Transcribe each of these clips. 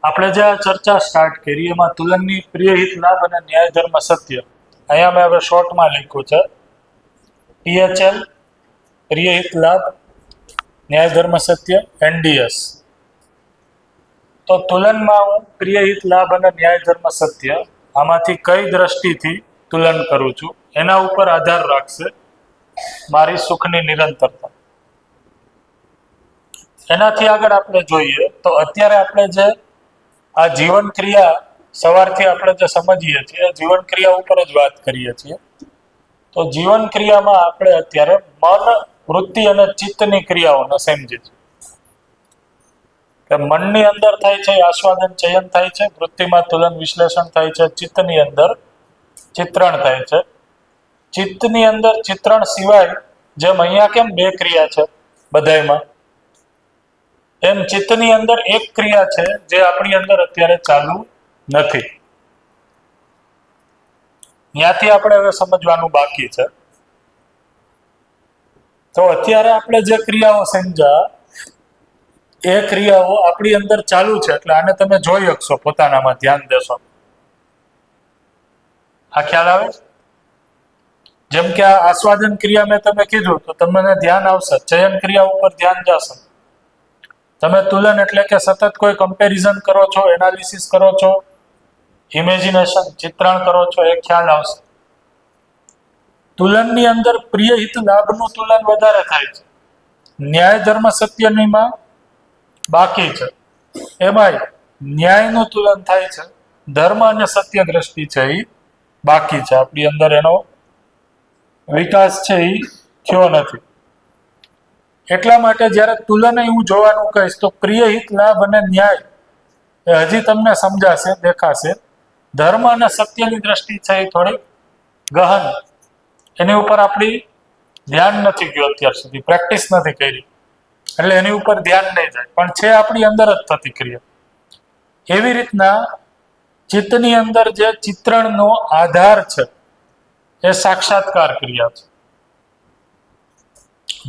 આપણે જે આ ચર્ચા સ્ટાર્ટ કરી એમાં તુલનની પ્રિય હિત લાભ અને ન્યાય ધર્મ સત્ય અહીંયા મેં હવે શોર્ટમાં લખ્યું છે PHL પ્રિય હિત લાભ ન્યાય ધર્મ સત્ય NDS. તો તુલનમાં હું પ્રિય હિત લાભ અને ન્યાય ધર્મ સત્ય આમાંથી કઈ દ્રષ્ટિથી તુલન કરું છું એના ઉપર આધાર રાખશે મારી સુખની નિરંતરતા. એનાથી આગળ આપણે જોઈએ તો અત્યારે આપણે જે આ જીવન ક્રિયા સવારથી આપણે જે સમજીએ છીએ જીવન ક્રિયા ઉપર જ વાત કરીએ છીએ. તો જીવન ક્રિયામાં આપણે અત્યારે મન, વૃત્તિ અને ચિત્તની ક્રિયાઓને સમજીએ છીએ કે મનની અંદર થાય છે આસ્વાદન ચયન થાય છે, વૃત્તિમાં તુલન વિશ્લેષણ થાય છે, ચિત્તની અંદર ચિત્રણ થાય છે. ચિત્તની અંદર ચિત્રણ સિવાય જેમ અહીંયા કેમ બે ક્રિયા છે બધાયમાં, એમ ચિત્તની અંદર એક ક્રિયા છે જે આપણી અંદર અત્યારે ચાલુ નથી. ત્યાંથી આપણે હવે સમજવાનું બાકી છે. તો અત્યારે આપણે જે ક્રિયાઓ સમજ્યા એ ક્રિયાઓ આપણી અંદર ચાલુ છે એટલે આને તમે જોઈ શકશો, પોતાનામાં ધ્યાન દેશો. આ ખ્યાલ આવે? જેમ કે આ આસ્વાદન ક્રિયા મેં તમે કીધું તો તમને ધ્યાન આવશે, ચયન ક્રિયા ઉપર ધ્યાન જશે. તમે તુલન એટલે કે સતત કોઈ કમ્પેરિઝન કરો છો, એનાલિસિસ કરો છો, ઇમેજિનેશન ચિત્રણ કરો છો, એ ખ્યાલ આવશે. તુલનની અંદર પ્રિય હિત લાભનું તુલન વધારે થાય છે, ન્યાય ધર્મ સત્યનીમાં બાકી છે. એમાંય ન્યાયનું તુલન થાય છે, ધર્મ અને સત્ય દ્રષ્ટિ છે એ બાકી છે. આપણી અંદર એનો વિકાસ છે એ થયો નથી. એટલા માટે જ્યારે તુલન હું જોવાનું કહીશ તો પ્રિય હિત લાભ અને ન્યાય એ હજી તમને સમજાશે, દેખાશે. ધર્મ અને સત્યની દ્રષ્ટિ છે એ થોડી ગહન, એની ઉપર આપણી ધ્યાન નથી ગયું અત્યાર સુધી, પ્રેક્ટિસ નથી કરી એટલે એની ઉપર ધ્યાન નહીં જાય, પણ છે આપણી અંદર જ થતી ક્રિયા. એવી રીતના ચિત્તની અંદર જે ચિત્રણનો આધાર છે એ સાક્ષાત્કાર ક્રિયા છે.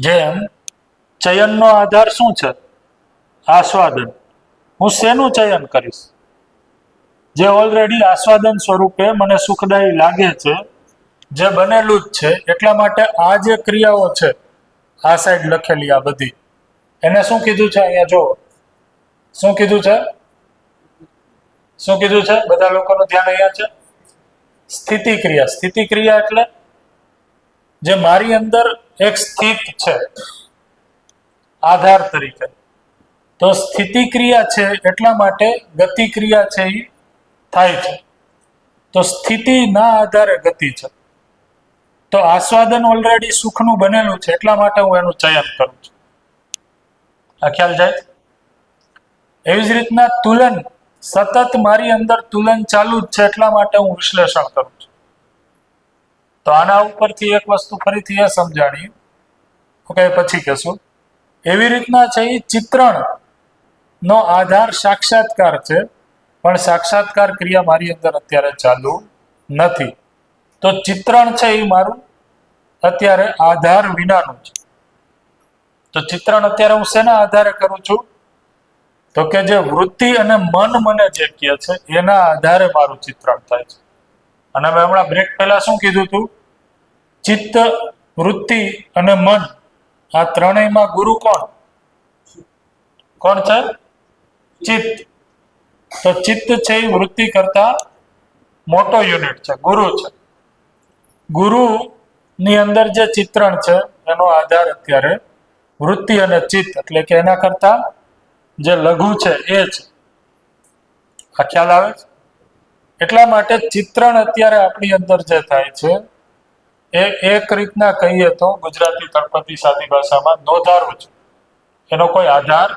જેમ ચયનનો આધાર શું છે? આસ્વાદન. હું શેનું ચયન કરીશ? જે ઓલરેડી આસ્વાદન સ્વરૂપે મને સુખદાયી લાગે છે, જે બનેલું જ છે. એટલા માટે આ જે ક્રિયાઓ છે આ સાઈડ લખેલી આ બધી, એને શું કીધું છે અહીંયા જો, શું કીધું છે? શું કીધું છે? બધા લોકોનું ધ્યાન અહીંયા છે. સ્થિતિ ક્રિયા. સ્થિતિ ક્રિયા એટલે જે મારી અંદર એક સ્થિત છે આધાર તરીકે. તો સ્થિતિ ક્રિયા છે એટલા માટે ગતિ ક્રિયા છે એ થાય છે. તો સ્થિતિના આધારે ગતિ છે. તો આસ્વાદન ઓલરેડી સુખનું બનેલું છે એટલા માટે હું એનું ચયન કરું છું. આ ખ્યાલ જાય? એવી જ રીતના તુલન, સતત મારી અંદર તુલન ચાલુ જ છે એટલા માટે હું વિશ્લેષણ કરું છું. તો આના ઉપરથી એક વસ્તુ ફરીથી એ સમજાણી, ઓકે, પછી કહેશું. એવી રીતના છે એ ચિત્રણ નો આધાર સાક્ષાત્કાર છે, પણ સાક્ષાત્કાર ક્રિયા મારી અંદર અત્યારે ચાલુ નથી. તો ચિત્રણ છે એ મારું અત્યારે આધાર વિનાનું છે. તો ચિત્રણ અત્યારે હું શેના આધારે કરું છું? તો કે જે વૃત્તિ અને મન મને જે કહે છે એના આધારે મારું ચિત્રણ થાય છે. અને મેં હમણાં બ્રેક પહેલા શું કીધું હતું? ચિત્ત, વૃત્તિ અને મન આ ત્રણેયમાં ગુરુ કોણ? કોણ છે? ચિત્ત. તો ચિત્ત છે એ વૃત્તિ કરતા મોટો યુનિટ છે, ગુરુ છે. ગુરુની અંદર જે ચિત્રણ છે એનો આધાર અત્યારે વૃત્તિ અને ચિત્ત, એટલે કે એના કરતા જે લઘુ છે એ છે. આ ખ્યાલ આવે છે? એટલા માટે ચિત્રણ અત્યારે આપણી અંદર જે થાય છે એ એક રીતના કહીએ તો ગુજરાતી તળપદી સાદી ભાષામાં નોંધારું છે, એનો કોઈ આધાર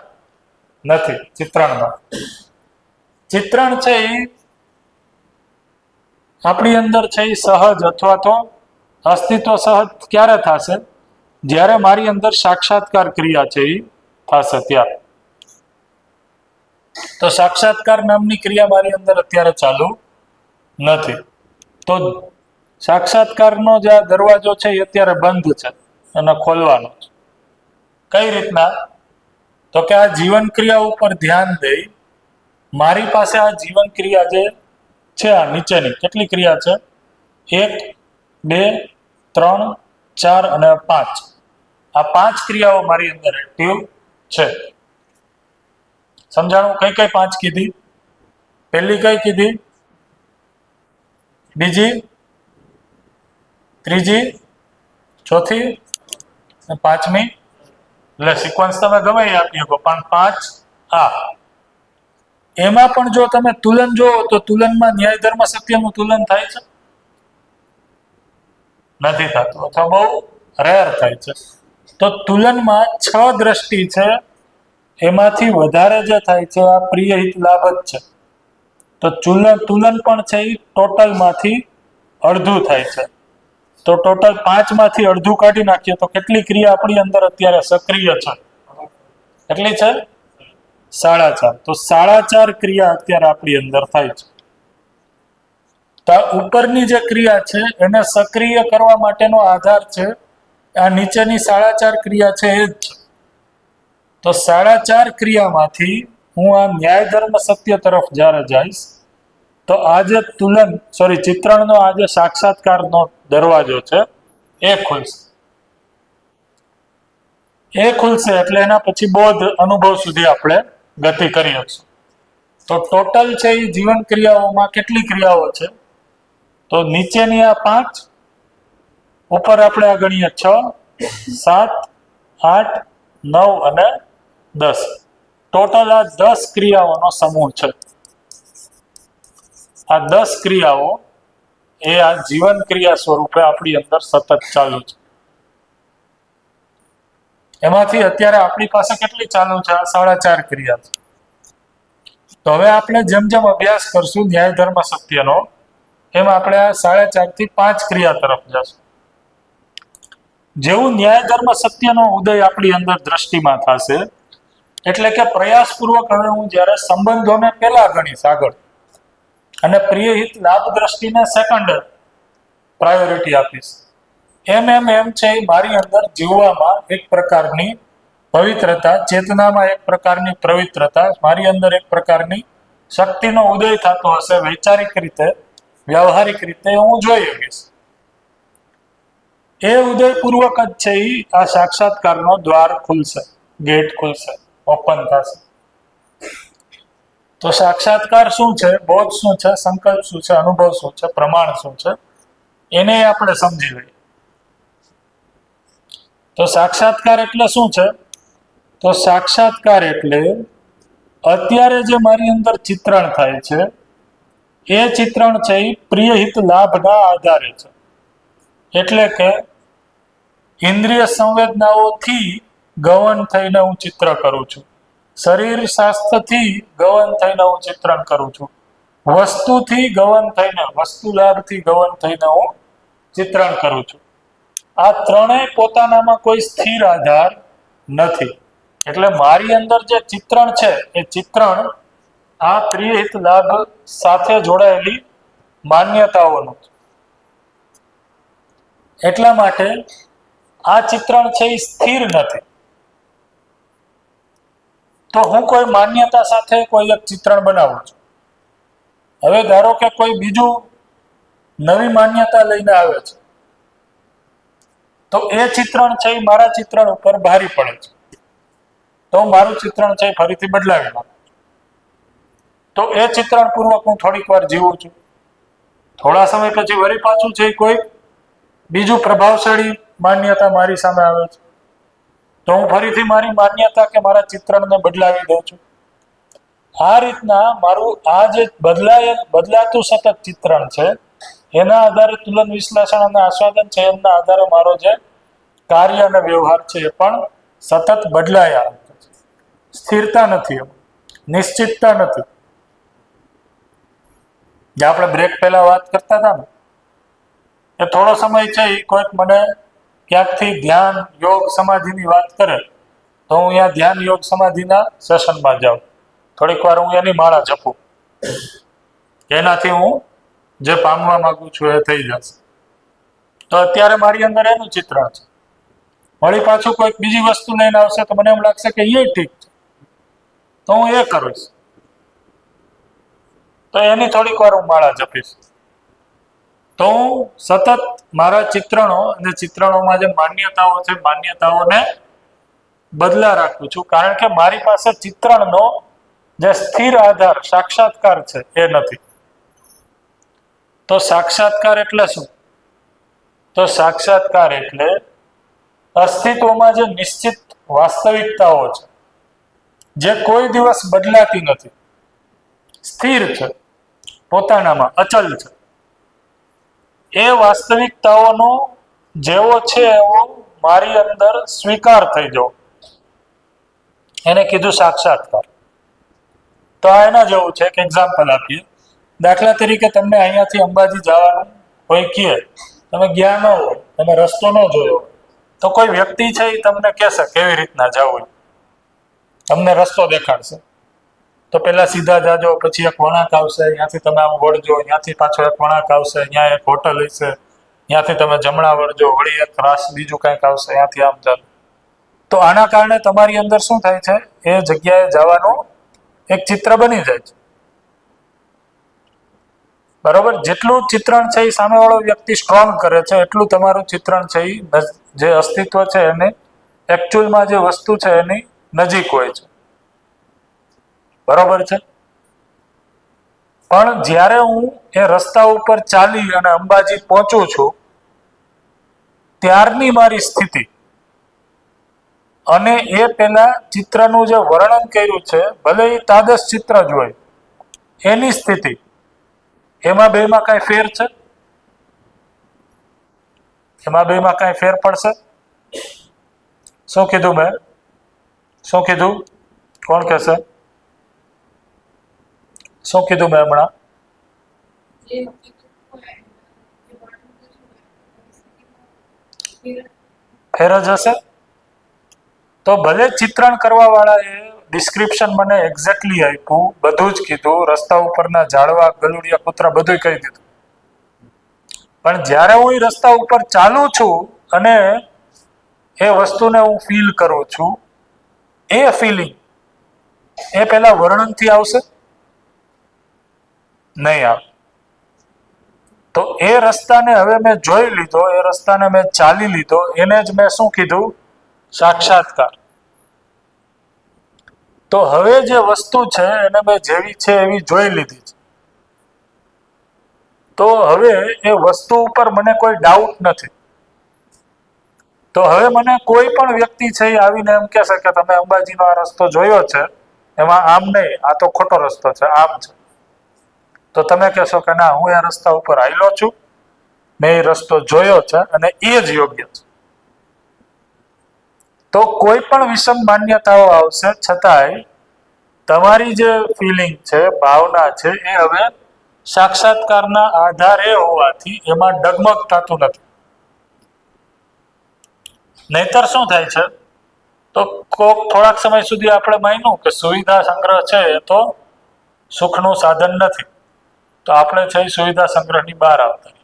નથી ચિત્રણમાં. ચિત્રણ છે એ આપણી અંદર છે એ સહજ અથવા તો અસ્તિત્વ સહજ ક્યારે થશે? જ્યારે મારી અંદર સાક્ષાત્કાર ક્રિયા છે એ થશે ત્યારે. તો સાક્ષાત્કાર નામની ક્રિયા મારી અંદર અત્યારે ચાલુ નથી. તો સાક્ષાત્કારનો જે આ દરવાજો છે એ અત્યારે બંધ છે અને ખોલવાનો છે. કઈ રીતના? તો કે આ જીવન ક્રિયા ઉપર ધ્યાન દઈ મારી પાસે આ જીવન ક્રિયા જે છે, આ નીચેની કેટલી ક્રિયા છે? 1, 2, 3, 4 અને 5. આ 5 ક્રિયાઓ મારી અંદર એક્ટિવ છે. સમજાણું? કઈ કઈ 5 કીધી? પહેલી કઈ કીધી? બીજી, ત્રીજી, ચોથી, પાંચમી. એટલે સિક્વન્સ તમે ગમે એ આપી શકો, પણ 5 આ. એમાં પણ જો તમે તુલન જોવો તો તુલનમાં ન્યાય ધર્મ સત્યનું તુલન થાય છે? નથી થતું, અથવા બહુ રેર થાય છે. તો તુલનમાં 6 દ્રષ્ટિ છે, એમાંથી વધારે જે થાય છે આ પ્રિય હિત લાભ જ છે. તો તુલન પણ છે એ ટોટલમાંથી અડધું થાય છે. તો ટોટલ 5 માંથી અડધું કાઢી નાખીએ તો કેટલી ક્રિયા આપણી અંદર અત્યારે સક્રિય છે? કેટલી છે? 4.5. તો 4.5 ક્રિયા અત્યારે આપણી અંદર થાય છે. તો ઉપરની જે ક્રિયા છે એને સક્રિય કરવા માટેનો આધાર છે આ નીચેની 4.5 ક્રિયા છે એ જ છે. તો 4.5 ક્રિયામાંથી હું આ ન્યાય ધર્મ સત્ય તરફ જ્યારે જઈશ તો આ જે ચિત્રણનો આ જે સાક્ષાત્કારનો દરવાજો છે એ ખુલશે. એટલે એના પછી બોધ અનુભવ સુધી આપણે ગતિ કરી શકશું. તો ટોટલ છે એ જીવન ક્રિયાઓમાં કેટલી ક્રિયાઓ છે? તો નીચેની આ 5, ઉપર આપણે આ ગણીએ 6, 7, 8, 9 અને 10. ટોટલ આ 10 ક્રિયાઓનો સમૂહ છે. આ 10 ક્રિયાઓ એ આ જીવન ક્રિયા સ્વરૂપે આપણી અંદર સતત ચાલુ છે. એમાંથી અત્યારે આપણી પાસે કેટલી ચાલુ છે? 4.5 ક્રિયા છે. તો હવે આપણે જેમ જેમ અભ્યાસ કરશું ન્યાય ધર્મ સત્યનો, એમ આપણે આ 4.5 થી 5 ક્રિયા તરફ જશું. જેવું ન્યાય ધર્મ સત્યનો ઉદય આપણી અંદર દ્રષ્ટિમાં થશે, એટલે કે પ્રયાસપૂર્વક હવે હું જ્યારે સંબંધોને પહેલા ગણીશ આગળ, અને પ્રિય હિત લાભ દ્રષ્ટિને સેકન્ડ પ્રાયોરિટી આપીશ, એમ છે મારી અંદર જીવવામાં એક પ્રકારની પવિત્રતા, ચેતનામાં એક પ્રકારની પવિત્રતા, મારી અંદર એક પ્રકારની શક્તિનો ઉદય થતો હશે. વૈચારિક રીતે, વ્યવહારિક રીતે હું જોઈ શકીશ. એ ઉદયપૂર્વક જ છે આ સાક્ષાત્કારનો દ્વાર ખુલશે, ગેટ ખુલશે, ઓપન થશે. તો સાક્ષાત્કાર શું છે, બોધ શું છે, સંકલ્પ શું છે, અનુભવ શું છે, પ્રમાણ શું છે, એને આપણે સમજી લઈએ. તો સાક્ષાત્કાર એટલે શું છે? તો સાક્ષાત્કાર એટલે અત્યારે જે મારી અંદર ચિત્રણ થાય છે એ ચિત્રણ છે એ પ્રિય હિત લાભના આધારે છે. એટલે કે ઇન્દ્રિય સંવેદનાઓથી ગવન થઈને હું ચિત્ર કરું છું, શરીર શાસ્ત્રથી ગવન થઈને હું ચિત્રણ કરું છું, વસ્તુથી ગવન થઈને, વસ્તુ લાભથી ગવન થઈને હું ચિત્રણ કરું છું. આ ત્રણેય પોતાનામાં કોઈ સ્થિર આધાર નથી. એટલે મારી અંદર જે ચિત્રણ છે એ ચિત્રણ આ પ્રિય હિત લાભ સાથે જોડાયેલી માન્યતાઓનું છે. એટલા માટે આ ચિત્રણ છે એ સ્થિર નથી. તો હું કોઈ માન્યતા સાથે કોઈ એક ચિત્રણ બનાવું છું. હવે ધારો કે કોઈ બીજું નવી માન્યતા લઈને આવે છે, તો એ ચિત્રણ છે એ મારા ચિત્રણ ઉપર ભારી પડે છે, તો મારું ચિત્રણ છે ફરીથી બદલાવી નાખું. તો એ ચિત્રણ પૂર્વક હું થોડીક વાર જીવું છું. થોડા સમય પછી વળી પાછું છે કોઈ બીજું પ્રભાવશાળી માન્યતા મારી સામે આવે છે, તો હું ફરીથી મારી માન્યતા કે મારા ચિત્રણને બદલાવી દઉં છું. આ રીતના મારું આ જે બદલાતું સતત ચિત્રણ છે એના આધારે તુલન વિશ્લેષણ અને આસ્વાદન છે, એમના આધારે મારો જે કાર્ય અને વ્યવહાર છે એ પણ સતત બદલાયા. સ્થિરતા નથી, નિશ્ચિતતા નથી. જે આપણે બ્રેક પહેલા વાત કરતા હતા ને, એ થોડો સમય છે એ કોઈક મને ક્યાંકથી ધ્યાન યોગ સમાધિની વાત કરે તો હું અહીંયા ધ્યાન યોગ સમાધિના સેશનમાં જાઉં, થોડીક વાર હું એની માળા જપું, એનાથી હું જે પામવા માંગુ છું એ થઈ જશે. તો અત્યારે મારી અંદર એનું ચિત્રણ છે. વળી પાછું કોઈક બીજી વસ્તુ લઈને આવશે તો મને એમ લાગશે કે એ ઠીક છે, તો હું એ કરીશ. તો એની થોડીક વાર હું માળા જપીશ. તો હું સતત મારા ચિત્રણો અને ચિત્રણોમાં જે માન્યતાઓ છે માન્યતાઓને બદલા રાખું છું, કારણ કે મારી પાસે ચિત્રણનો જે સ્થિર આધાર સાક્ષાત્કાર છે એ નથી. તો સાક્ષાત્કાર એટલે શું? તો સાક્ષાત્કાર એટલે અસ્તિત્વમાં જે નિશ્ચિત વાસ્તવિકતાઓ છે, જે કોઈ દિવસ બદલાતી નથી, સ્થિર છે, પોતાનામાં અચલ છે, એ વાસ્તવિકતાઓનો જેવો છે એવો મારી અંદર સ્વીકાર થઈ જવો, એને કીધું સાક્ષાત્કાર. તો આ એના જેવું છે કે એક્ઝામ્પલ આપીએ. દાખલા તરીકે તમને અહીંયાથી અંબાજી જવાનું કોઈ કહે, તમે ગયા ન હોય, તમે રસ્તો ન જોયો, તો કોઈ વ્યક્તિ છે એ તમને કહેશે કેવી રીતના જવું, તમને રસ્તો દેખાડશે. તો પેલા સીધા જાજો, પછી એક વળાંક આવશે, ત્યાંથી તમે આમ વળજો, ત્યાંથી પાછો એક વળાંક આવશે, ત્યાં એક હોટલ હશે, ત્યાંથી તમે જમણા વળજો, વળી એક રાસ બીજું કંઈક આવશે, ત્યાંથી આમ ચાલો. તો આના કારણે તમારી અંદર શું થાય છે? એ જગ્યાએ જવાનું એક ચિત્ર બની જાય છે. બરોબર? જેટલું ચિત્રણ છે એ સામેવાળો વ્યક્તિ સ્ટ્રોંગ કરે છે, એટલું તમારું ચિત્રણ છે એ જે અસ્તિત્વ છે એને એકચ્યુઅલમાં જે વસ્તુ છે એની નજીક હોય છે. બરોબર છે? પણ જ્યારે હું એ રસ્તા ઉપર ચાલી અને અંબાજી પહોંચું છું, ત્યારની મારી સ્થિતિ અને એ પેલા ચિત્રનું જે વર્ણન કર્યું છે, ભલે એ તાદસ ચિત્ર જ હોય, એની સ્થિતિ, એમાં બેમાં કાંઈ ફેર છે? એમાં બેમાં કાંઈ ફેર પડશે? શું કીધું મેં? શું કીધું? કોણ કહેશે? શું કીધું મેં હમણાં? ફેર જ હશે. તો ભલે ચિત્રણ કરવા વાળાએ ડિસ્ક્રિપ્શન મને એક્ઝેક્ટલી આપ્યું, બધું જ કીધું, રસ્તા ઉપરના ઝાડવા, ગલુડિયા, કૂતરા બધું કહી દીધું, પણ જ્યારે હું એ રસ્તા ઉપર ચાલુ છું અને એ વસ્તુને હું ફીલ કરું છું, એ ફિલિંગ એ પેલા વર્ણનથી આવશે? નહીં આવે. તો એ રસ્તાને હવે મેં જોઈ લીધો, એ રસ્તાને મેં ચાલી લીધો, એને જ મેં શું કીધું? સાક્ષાત્કાર. તો હવે જે વસ્તુ છે એને મેં જેવી છે એવી જોઈ લીધી છે. તો હવે એ વસ્તુ ઉપર મને કોઈ ડાઉટ નથી. તો હવે મને કોઈ પણ વ્યક્તિ છે એ આવીને એમ કહેશે કે તમે અંબાજીનો આ રસ્તો જોયો છે, એમાં આમ નહીં, આ તો ખોટો રસ્તો છે, આમ છે. તો તમે કહેશો કે ના, હું એ રસ્તા ઉપર હાલ્યો છું, મેં એ રસ્તો જોયો છે અને એ જ યોગ્ય છે. તો કોઈ પણ વિષમ માન્યતાઓ આવશે છતાંય તમારી જે ફિલિંગ છે, ભાવના છે, એ હવે સાક્ષાત્કારના આધારે હોવાથી એમાં ડગમગ થતું નથી. નહીતર શું થાય છે? તો થોડાક સમય સુધી આપણે માન્યું કે સુવિધા સંગ્રહ છે એ તો સુખનું સાધન નથી, તો આપણે છે એ સુવિધા સંગ્રહની બહાર આવતા.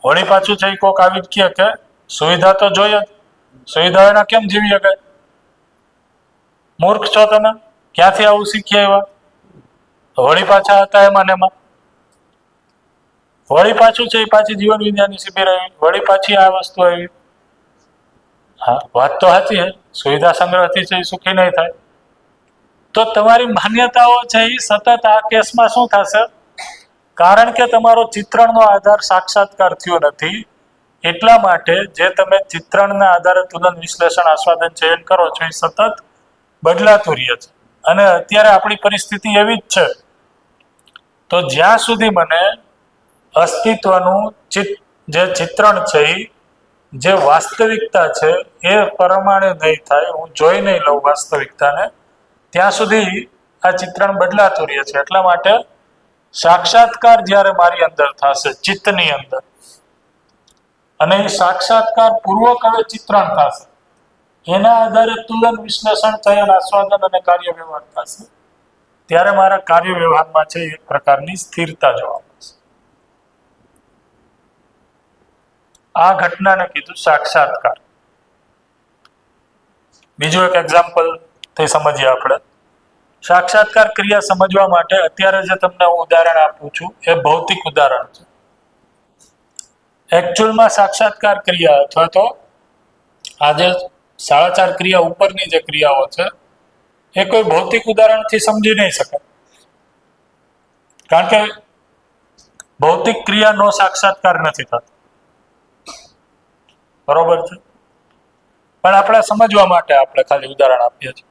વળી પાછું છે એ કોક આવી જ કહે કે સુવિધા તો જોઈએ જ, સુવિધા એના કેમ જીવી શકે? મૂર્ખ છો તમે, ક્યાંથી આવું શીખ્યા એવા? વળી પાછા હતા એમાં ને એમાં. વળી પાછું છે એ પાછી જીવન વિજ્ઞાનની શિબિર આવી, વળી પાછી આ વસ્તુ આવી. હા, વાત તો સાચી છે, સુવિધા સંગ્રહથી છે એ સુખી નહીં થાય. તો તમારી માન્યતાઓ છે એ સતત આ કેસમાં શું થશે? કારણ કે તમારો ચિત્રણનો આધાર સાક્ષાત્કાર થયો નથી, એટલા માટે જે તમે ચિત્રણના આધારે તુલન, વિશ્લેષણ, આસ્વાદન, ચયન કરો છો એ સતત બદલાતું રહે છે. અને અત્યારે આપણી પરિસ્થિતિ એવી જ છે. તો જ્યાં સુધી મને અસ્તિત્વનું જે ચિત્રણ છે, જે વાસ્તવિકતા છે એ પ્રમાણે નહીં થાય, હું જોઈ નહીં લઉં વાસ્તવિકતાને, ત્યાં સુધી આ ચિત્રણ બદલાતું રહે છે. એટલા માટે સાક્ષાત્કાર જ્યારે મારી અંદર થશે, ચિત્તની અંદર, અને એ સાક્ષાત્કાર પૂર્વક હવે ચિત્રણ થશે, એના આધારે તુલન, વિશ્લેષણ, ચયન, આસ્વાદન અને કાર્ય વ્યવહાર થશે, ત્યારે મારા કાર્ય વ્યવહારમાં છે એક પ્રકારની સ્થિરતા જોવા મળશે. આ ઘટનાને કીધું સાક્ષાત્કાર. બીજું એક એક્ઝામ્પલ તે સમજીએ આપણે. સાક્ષાત્કાર ક્રિયા સમજવા માટે અત્યારે જે તમને હું ઉદાહરણ આપું છું એ ભૌતિક ઉદાહરણ છે. એકચ્યુઅલમાં સાક્ષાત્કાર ક્રિયા અથવા તો આજે 4.5 ક્રિયા ઉપરની જે ક્રિયાઓ છે એ કોઈ ભૌતિક ઉદાહરણથી સમજી નહીં શકાય, કારણ કે ભૌતિક ક્રિયાનો સાક્ષાત્કાર નથી થતો. બરોબર છે, પણ આપણે સમજવા માટે આપણે ખાલી ઉદાહરણ આપીએ છીએ.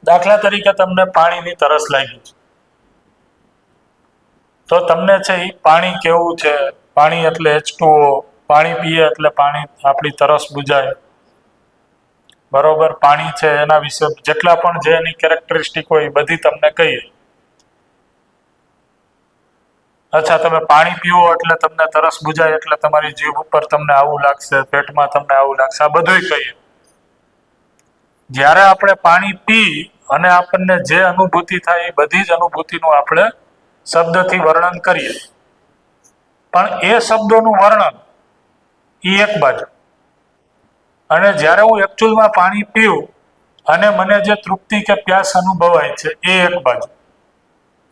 દાખલા તરીકે તમને પાણીની તરસ લાગી છે, તો તમને છે એ પાણી કેવું છે, પાણી એટલે H2O, પાણી પીએ એટલે પાણી આપણી તરસ બુજાય. બરોબર, પાણી છે એના વિશે જેટલા પણ જે એની કેરેક્ટરિસ્ટિક હોય એ બધી તમને કહીએ. અચ્છા, તમે પાણી પીવો એટલે તમને તરસ બુજાય, એટલે તમારી જીભ ઉપર તમને આવું લાગશે, પેટમાં તમને આવું લાગશે, આ બધુંય કહીએ. જ્યારે આપણે પાણી પી અને આપણને જે અનુભૂતિ થાય એ બધી જ અનુભૂતિનું આપણે શબ્દથી વર્ણન કરીએ, પણ એ શબ્દોનું વર્ણન એ એક બાજુ, અને જ્યારે હું એકચ્યુઅલમાં પાણી પીઉં અને મને જે તૃપ્તિ કે પ્યાસ અનુભવાય છે એ એક બાજુ.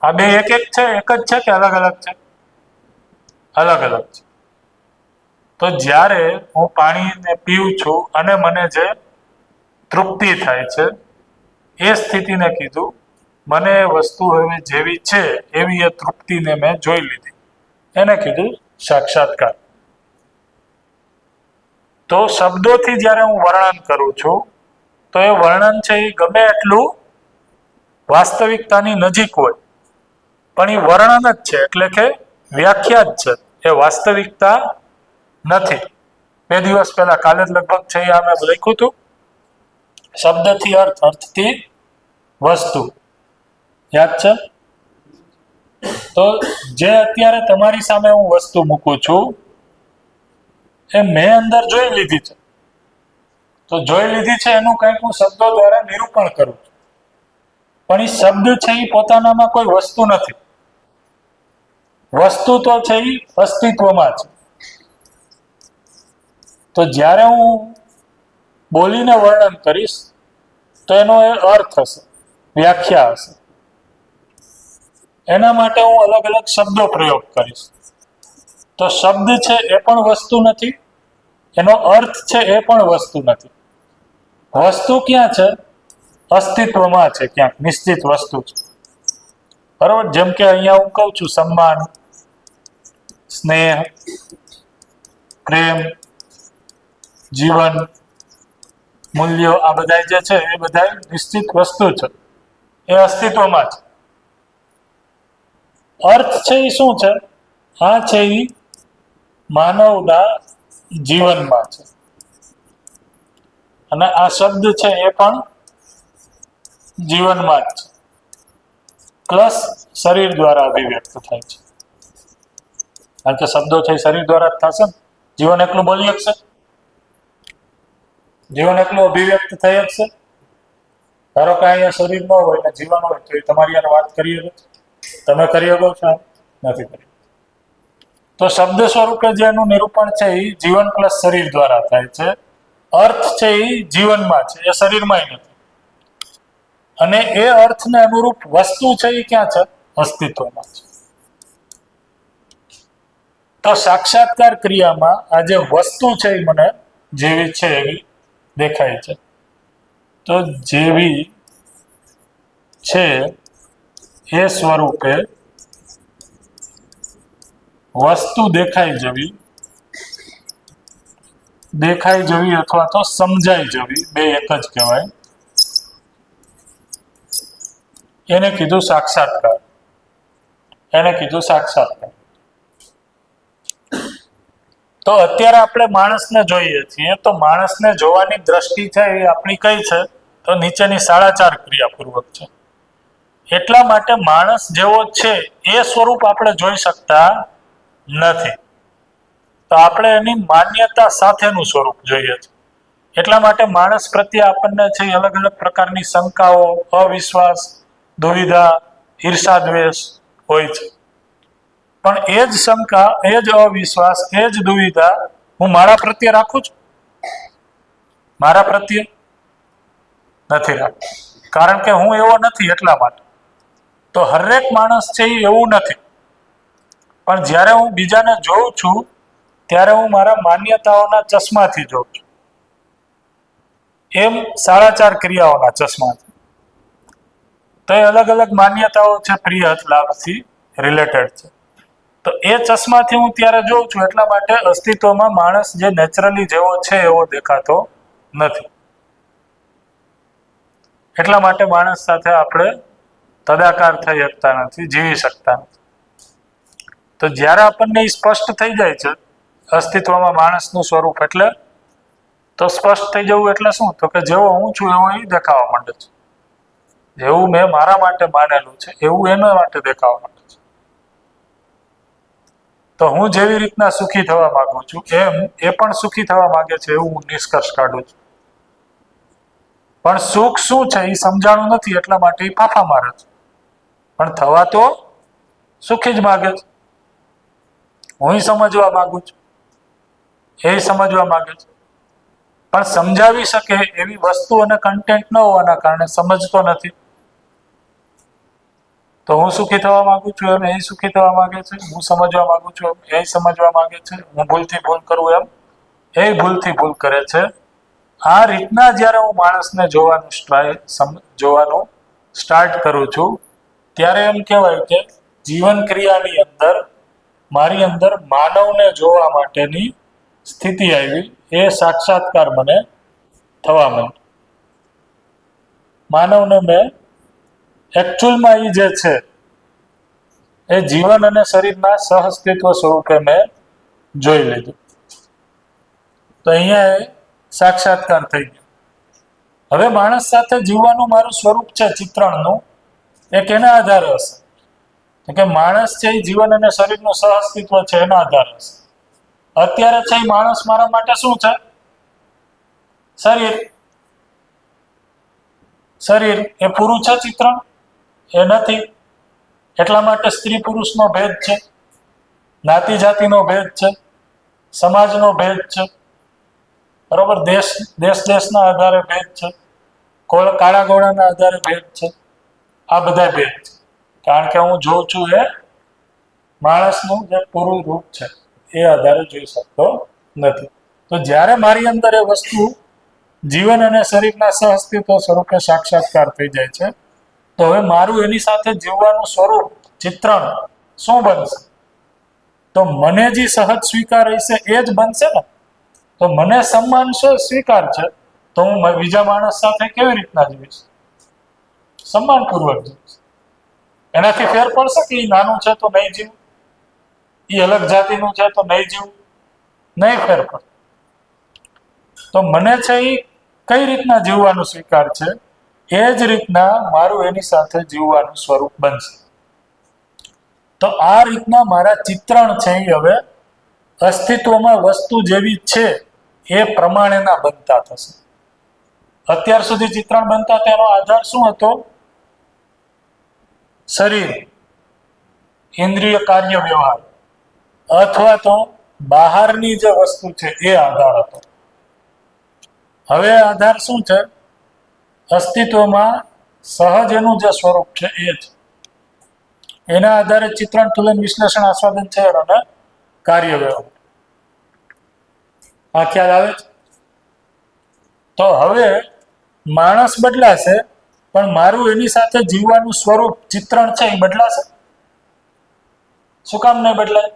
આ બે એક એક છે, એક જ છે કે અલગ અલગ છે? અલગ અલગ છે. તો જ્યારે હું પાણીને પીઉં છું અને મને જે તૃપ્તિ થાય છે એ સ્થિતિને કીધું મને એ વસ્તુ હવે જેવી છે એવી એ તૃપ્તિને મેં જોઈ લીધી, એને કીધું સાક્ષાત્કાર. તો શબ્દોથી જ્યારે હું વર્ણન કરું છું તો એ વર્ણન છે એ ગમે એટલું વાસ્તવિકતાની નજીક હોય, પણ એ વર્ણન જ છે, એટલે કે વ્યાખ્યા જ છે, એ વાસ્તવિકતા નથી. 2 દિવસ પહેલા, કાલે જ લગભગ છે આ મેં લખ્યું હતું, શબ્દથી અર્થ, અર્થથી વસ્તુ, યાદ છે? તો જે અત્યારે તમારી સામે હું વસ્તુ મૂકું છું એ મેં અંદર જોઈ લીધી છે, તો જોઈ લીધી છે એનું કંઈક હું શબ્દો દ્વારા નિરૂપણ કરું છું, પણ એ શબ્દ છે એ પોતાનામાં કોઈ વસ્તુ નથી. વસ્તુ તો છે એ અસ્તિત્વમાં છે. તો જ્યારે હું બોલીને વર્ણન કરીશ તો એનો એ અર્થ હશે, વ્યાખ્યા હશે. એના માટે હું અલગ અલગ શબ્દો પ્રયોગ કરીશ. તો શબ્દ છે એ પણ વસ્તુ નથી, એનો અર્થ છે એ પણ વસ્તુ નથી. વસ્તુ ક્યાં છે? અસ્તિત્વમાં છે, ક્યાંક નિશ્ચિત વસ્તુ છે. બરોબર, જેમ કે અહીંયા હું કહું છું સન્માન, સ્નેહ, પ્રેમ, જીવન, મૂલ્યો, આ બધા જે છે એ બધા નિશ્ચિત વસ્તુ છે, એ અસ્તિત્વમાં છે. અર્થ છે એ શું છે? આ છે એ માનવના જીવનમાં છે, અને આ શબ્દ છે એ પણ જીવનમાં જ છે, પ્લસ શરીર દ્વારા અભિવ્યક્ત થાય છે, કારણ કે શબ્દો છે શરીર દ્વારા જ થશે ને. જીવન એકલું બોલી શકશે? જીવન એકલું અભિવ્યક્ત થઈ શકશે? ધારો કે અહીંયા શરીર ન હોય ને જીવન હોય તો એ તમારી યાર વાત કરી શકો? તમે કરી શકો છો? નથી કરી. તો શબ્દ સ્વરૂપે જે એનું નિરૂપણ છે એ જીવન પ્લસ શરીર દ્વારા થાય છે. અર્થ છે એ જીવનમાં છે, એ શરીરમાં નથી. અને એ અર્થને અનુરૂપ વસ્તુ છે એ ક્યાં છે? અસ્તિત્વમાં છે. તો સાક્ષાત્કાર ક્રિયામાં આ જે વસ્તુ છે એ મને જેવી છે એવી દેખાય છે. તો જેવી છે એ સ્વરૂપે વસ્તુ દેખાઈ જવી અથવા તો સમજાઈ જવી, બે એક જ કહેવાય. એને કીધું સાક્ષાત્કાર. તો અત્યારે આપણે માણસને જોઈએ છીએ, તો માણસને જોવાની દ્રષ્ટિ છે એ આપણી કઈ છે? તો નીચેની 4.5 ક્રિયાપૂર્વક છે. એટલા માટે માણસ જેવો છે એ સ્વરૂપ આપણે જોઈ શકતા નથી. તો આપણે એની માન્યતા સાથેનું સ્વરૂપ જોઈએ છે. એટલા માટે માણસ પ્રત્યે આપણને છે અલગ અલગ પ્રકારની શંકાઓ, અવિશ્વાસ, દુવિધા, ઈર્ષા, દ્વેષ હોય છે. પણ એ જ શંકા, એ જ અવિશ્વાસ, એ જ દુવિધા હું મારા પ્રત્યે રાખું છું? મારા પ્રત્યે નથી રાખતો. કારણ કે હું એવો નથી એટલા માટે. તો હરેક માણસ છે એ એવું નથી, પણ જ્યારે હું બીજાને જોઉં છું ત્યારે હું મારા માન્યતાઓના ચશ્માથી જોઉં છું. એમ 4.5 ક્રિયાઓના ચશ્માથી. તો એ અલગ અલગ માન્યતાઓ છે, પ્રિય લાભથી રિલેટેડ છે. તો એ ચશ્માથી હું ત્યારે જોઉં છું, એટલા માટે અસ્તિત્વમાં માણસ જે નેચરલી જેવો છે એવો દેખાતો નથી. એટલા માટે માણસ સાથે આપણે તદાકાર થઈ શકતા નથી, જીવી શકતા નથી. તો જ્યારે આપણને સ્પષ્ટ થઈ જાય છે અસ્તિત્વમાં માણસનું સ્વરૂપ, એટલે તો સ્પષ્ટ થઈ જવું એટલે શું? તો કે જેવો હું છું એવો એ દેખાવા માંડે છે. જેવું મેં મારા માટે માનેલું છે એવું એના માટે દેખાવા માંડે છે. તો હું જેવી રીતના સુખી થવા માંગુ છું એમ એ પણ સુખી થવા માંગે છે, એવું હું નિષ્કર્ષ કાઢું છું. પણ સુખ શું છે એ સમજાણું નથી, એટલા માટે એ ફાફા મારે છે. પણ થવા તો સુખી જ માગે છે. હું સમજવા માંગુ છું, એ સમજવા માંગે છે, પણ સમજાવી શકે એવી વસ્તુ અને કન્ટેન્ટ ન હોવાના કારણે સમજતો નથી. તો હું સુખી થવા માંગુ છું એમ એ સુખી થવા માંગે છે, હું સમજવા માંગુ છું એમ એ સમજવા માંગે છે, હું ભૂલથી ભૂલ કરું એમ એ ભૂલથી ભૂલ કરે છે. આ રીતના જ્યારે હું માણસને જોવાનું સ્ટાર્ટ કરું છું ત્યારે એમ કહેવાય કે જીવન ક્રિયાની અંદર મારી અંદર માનવને જોવા માટેની સ્થિતિ આવી, એ સાક્ષાત્કાર મને થવા માંડ્યો. માનવને મેં એકચ્યુઅલમાં એ જે છે એ જીવન અને શરીરના સહઅસ્તિત્વ સ્વરૂપે મેં જોઈ લીધું. તો અહીંયા એ સાક્ષાત્કાર થઈ ગયો. હવે માણસ સાથે જીવવાનું મારું સ્વરૂપ છે ચિત્રણનું, એ કેના આધારે હશે? તો કે માણસ છે એ જીવન અને શરીરનું સહઅસ્તિત્વ છે એના આધારે હશે. અત્યારે છે એ માણસ મારા માટે શું છે? શરીર. શરીર એ પૂરું છે ચિત્રણ? એ નથી. એટલા માટે સ્ત્રી પુરુષનો ભેદ છે, જ્ઞાતિ જાતિનો ભેદ છે, સમાજનો ભેદ છે, બરોબર, દેશના આધારે ભેદ છે, કાળા ગોળાના આધારે ભેદ છે. આ બધા ભેદ છે, કારણ કે હું જોઉં છું એ માણસનું જે પૂરું રૂપ છે એ આધારે જોઈ શકતો નથી. તો જ્યારે મારી અંદર એ વસ્તુ જીવન અને શરીરના સહઅસ્તિત્વ સ્વરૂપે સાક્ષાત્કાર થઈ જાય છે, તો હવે મારું એની સાથે જીવવાનું સ્વરૂપ ચિત્રણ શું બનશે? તો મને જે સહજ સ્વીકાર હશે એ જ બનશે ને. તો મને સન્માન સ્વીકાર છે, તો હું બીજા માણસ સાથે કેવી રીતના જીવીશ? સન્માનપૂર્વક જીવીશ. એનાથી ફેર પડશે કે એ નાનું છે તો નહીં જીવું, એ અલગ જાતિનું છે તો નહીં જીવું? નહીં ફેર પડે. તો મને છે એ કઈ રીતના જીવવાનું સ્વીકાર છે, એ જ રીતના મારું એની સાથે જીવવાનું સ્વરૂપ બનશે. તો આ રીતના મારા ચિત્રણ છે એ હવે અસ્તિત્વમાં વસ્તુ જેવી છે એ પ્રમાણેના બનતા થશે. અત્યાર સુધી ચિત્રણ બનતા તેનો આધાર શું હતો? શરીર, ઇન્દ્રિય કાર્ય વ્યવહાર, અથવા તો બહારની જે વસ્તુ છે એ આધાર હતો. હવે આધાર શું છે? અસ્તિત્વમાં સહજ એનું જે સ્વરૂપ છે એ જ. એના આધારે ચિત્રણ, તુલન, વિશ્લેષણ, આસ્વાદન છે અને કાર્ય વ્યવહાર. આ ખ્યાલ આવે છે? તો હવે માણસ બદલાશે, પણ મારું એની સાથે જીવવાનું સ્વરૂપ ચિત્રણ છે એ બદલાશે? શું કામ નહીં બદલાય?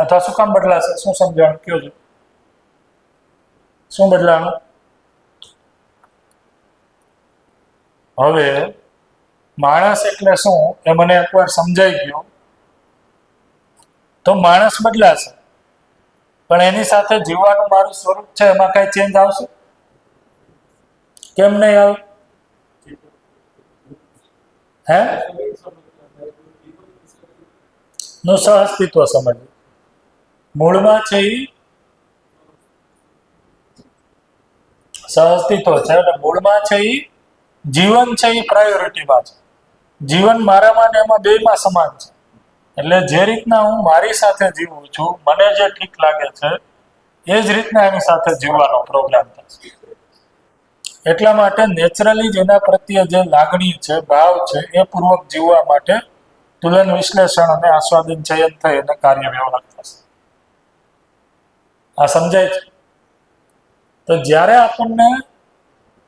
અથવા શું કામ બદલાશે? શું સમજાણું કયો છો? શું બદલાનું? હવે માણસ એટલે શું એ મને એકવાર સમજાઈ ગયું. તો માણસ બદલાશે, પણ એની સાથે જીવવાનું મારું સ્વરૂપ છે એમાં કઈ ચેન્જ આવશે? કેમ નહીં આવે? હે? નું સહઅસ્તિત્વ સમજ. મૂળમાં છે એ સહઅસ્તિત્વ છે અને મૂળમાં છે એ જીવન છે એ પ્રાયોરિટીમાં છે. જીવન મારામાં ને એમાં બેમાં સમાન છે. એટલે જે રીતના હું મારી સાથે જીવું છું, મને જે ઠીક લાગે છે એ જ રીતના એની સાથે જીવવાનો પ્રોગ્રામ થશે. એટલા માટે નેચરલી જ એના પ્રત્યે જે લાગણી છે, ભાવ છે, એ પૂર્વક જીવવા માટે તુલન વિશ્લેષણ અને આસ્વાદન ચયન થઈ અને કાર્ય વ્યવહાર થશે. આ સમજાય છે? તો જ્યારે આપણને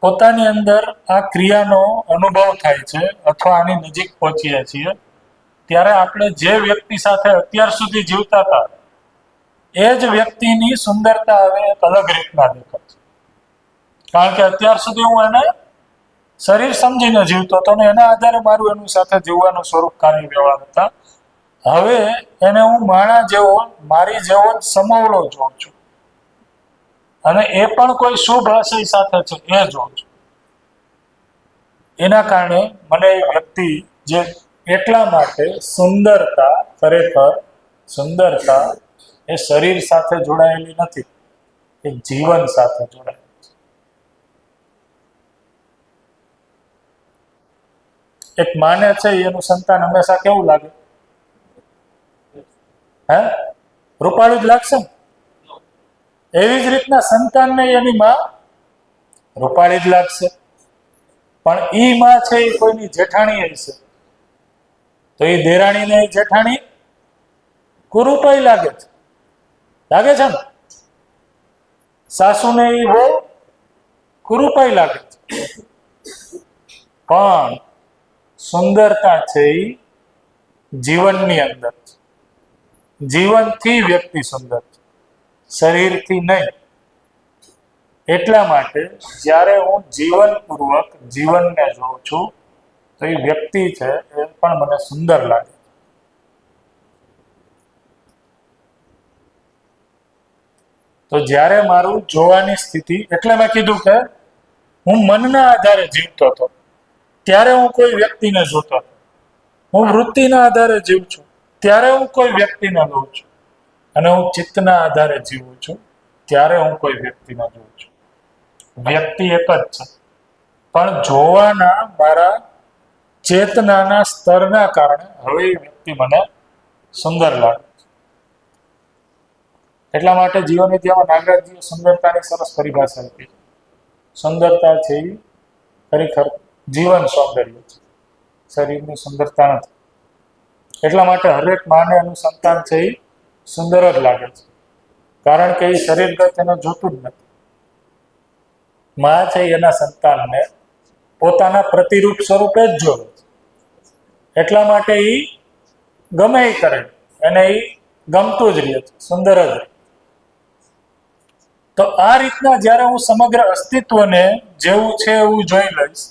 પોતાની અંદર આ ક્રિયાનો અનુભવ થાય છે અથવા આની નજીક પહોંચીએ છીએ, ત્યારે આપણે જે વ્યક્તિ સાથે અત્યાર સુધી જીવતા હતા એ જ વ્યક્તિની સુંદરતા હવે એક અલગ રીતના દેખાય છે. કારણ કે અત્યાર સુધી હું એને શરીર સમજીને જીવતો હતો ને એના આધારે મારું એની સાથે જીવવાનું સ્વરૂપ કાર્ય વ્યવહાર હતા. હવે એને હું માણા જેવો, મારી જેવો જ સમોવડો જોઉં છું, અને એ પણ કોઈ શુભ આશય સાથે છે એ જોઉં છું. એના કારણે મને એ વ્યક્તિ જે, એટલા માટે સુંદરતા, ખરેખર સુંદરતા એ શરીર સાથે જોડાયેલી નથી, એ જીવન સાથે જોડાયેલી છે. એક માને છે એનું સંતાન હંમેશા કેવું લાગે? હે? રૂપાળું જ લાગશે ને? એવી જ રીતના સંતાનને એની માં રૂપાળી જ લાગશે. પણ ઈ માં છે એ કોઈની જેઠાણી હશે, તો એ દેરાણીને જેઠાણી કુરૂપાઈ લાગે છે. લાગે છે ને? સાસુને એ બહુ કુરૂપાઈ લાગે છે. પણ સુંદરતા છે એ જીવનની અંદર છે. જીવનથી વ્યક્તિ સુંદર છે, શરીરથી નહીં. એટલા માટે જ્યારે હું જીવનપૂર્વક જીવનને જોઉં છું તો એ વ્યક્તિ છે એ પણ મને સુંદર લાગે. તો જ્યારે મારું જોવાની સ્થિતિ, એટલે મેં કીધું કે હું મનના આધારે જીવતો હતો ત્યારે હું કોઈ વ્યક્તિને જોતો હતો, હું વૃત્તિના આધારે જીવું છું ત્યારે હું કોઈ વ્યક્તિને જોઉં છું, અને હું ચિત્તના આધારે જીવું છું ત્યારે હું કોઈ વ્યક્તિને જોઉં છું. વ્યક્તિ એક જ છે, પણ જોવાના મારા ચેતનાના સ્તરના કારણે હવે એ વ્યક્તિ મને સુંદર લાગે છે. એટલા માટે જીવન વિદ્યામાં નાગરાજજીએ સુંદરતાની સરસ પરિભાષા આપી છે. સુંદરતા છે એ ખરેખર જીવન સૌંદર્ય છે, શરીરની સુંદરતા નથી. એટલા માટે હરેક માને એનું સંતાન છે એ સુંદર જ લાગે છે, કારણ કે એ શરીરગત એને જોતું જ નથી. માં છે એના સંતાનને પોતાના પ્રતિરૂપ સ્વરૂપે જ જોવે છે. એટલા માટે એ ગમે એ કરે, એને એ ગમતું જ રહે છે, સુંદર જ રહે. તો આ રીતના જ્યારે હું સમગ્ર અસ્તિત્વને જેવું છે એવું જોઈ લઈશ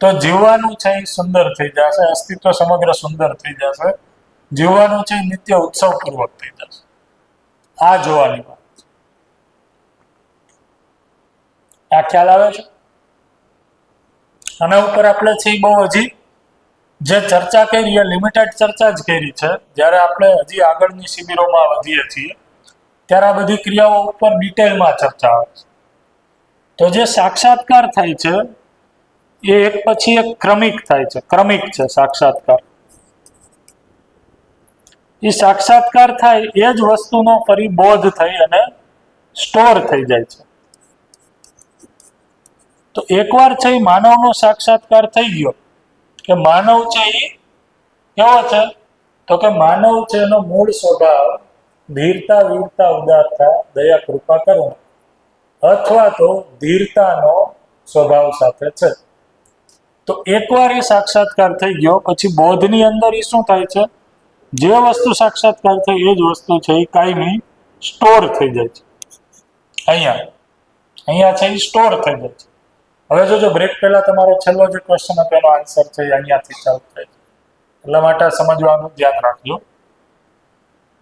તો જીવવાનું છે એ સુંદર થઈ જશે, અસ્તિત્વ સમગ્ર સુંદર થઈ જશે, જીવવાનું છે નિત્ય ઉત્સવપૂર્વક થઈ જશે. આ જોવાની વાત છે. આ ખ્યાલ આવે છે? આના ઉપર આપણે છે બહુ હજી જે ચર્ચા કરી એ લિમિટેડ ચર્ચા જ કરી છે. જ્યારે આપણે હજી આગળની શિબિરોમાં વધીએ છીએ ત્યારે આ બધી ક્રિયાઓ ઉપર ડિટેલમાં ચર્ચા આવે છે. તો જે સાક્ષાત્કાર થાય છે એ એક પછી એક ક્રમિક થાય છે, ક્રમિક છે સાક્ષાત્કાર. એ સાક્ષાત્કાર થાય એ જ વસ્તુનો ફરી બોધ થઈ અને સ્ટોર થઈ જાય છે. તો એકવાર છે એ માનવનો સાક્ષાત્કાર થઈ ગયો કે માનવ છે એ કેવો છે, તો કે માનવ છે એનો મૂળ સ્વભાવ ધીરતા, વીરતા, ઉદારતા, દયા, કૃપા, કરુણા અથવા તો ધીરતાનો સ્વભાવ સાથે છે. તો એકવાર એ સાક્ષાત્કાર થઈ ગયો પછી બોધની અંદર એ શું થાય છે, જે વસ્તુ સાક્ષાત્કાર થઈ એ જ વસ્તુ છે એ કાયમી સ્ટોર થઈ જાય છે. અહીંયા છે એ સ્ટોર થઈ જાય છે. હવે જો બ્રેક પહેલા તમારો છેલ્લો જે ક્વેશ્ચન હતો એનો આન્સર છે અહીંયાથી ચાલુ થાય છે, એટલા માટે સમજવાનું ધ્યાન રાખજો.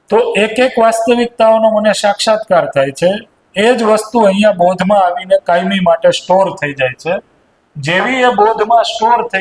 તો એક એક વાસ્તવિકતાઓનો મને સાક્ષાત્કાર થાય છે, એ જ વસ્તુ અહીંયા બોધમાં આવીને કાયમી માટે સ્ટોર થઈ જાય છે. જેવી એ બોધમાં સ્ટોર થઈ